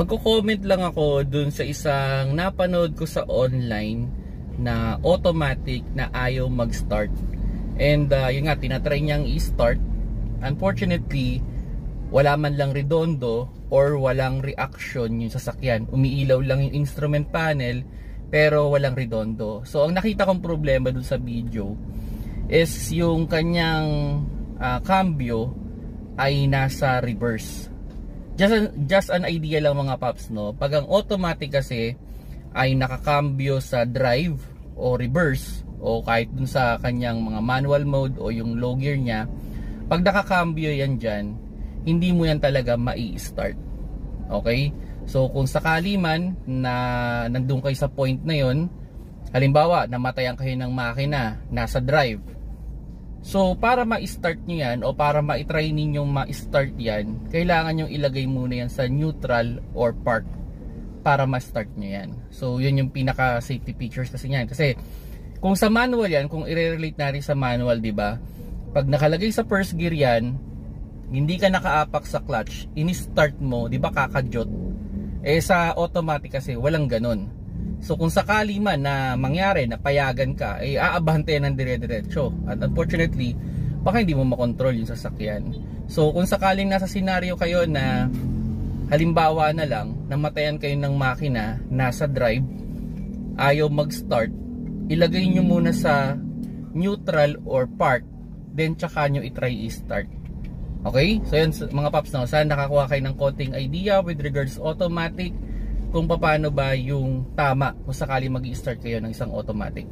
Magko-comment lang ako dun sa isang napanood ko sa online na automatic na ayaw mag-start. And yun nga, tinatry niyang i-start. Unfortunately, wala man lang redondo or walang reaction yung sasakyan. Umiilaw lang yung instrument panel pero walang redondo. So ang nakita kong problema dun sa video is yung kanyang cambio ay nasa reverse. Just an idea lang mga paps, no? Pag ang automatic kasi ay nakakambyo sa drive o reverse o kahit dun sa kanyang mga manual mode o yung low gear niya, pag nakakambyo yan dyan, hindi mo yan talaga mai-start. Okay? So kung sakali man na nandun kayo sa point na yon, halimbawa namatayan kayo ng makina, nasa drive, so para ma-start nyo yan o para ma-try ninyong ma-start yan, kailangan nyo ilagay muna yan sa neutral or park para ma-start nyo yan. So yun yung pinaka safety features kasi yan. Kasi kung sa manual yan, kung i-relate natin sa manual, diba, pag nakalagay sa first gear yan, hindi ka nakaapak sa clutch, ini-start mo, diba, kakadyot. Sa automatic kasi walang ganun. So kung sakali man na mangyari na payagan ka, ay aabante ng dire-diretso. At unfortunately, baka hindi mo makontrol yung sasakyan. So kung sakaling nasa senaryo kayo na halimbawa na lang, namatayan kayo ng makina, nasa drive, ayaw mag-start, ilagay nyo muna sa neutral or park, then tsaka nyo itry i-start. Okay? So yun mga paps, no? Sana nakakuha kayo ng konting idea with regards automatic, kung paano ba yung tama kung sakali mag-i-start kayo ng isang automatic.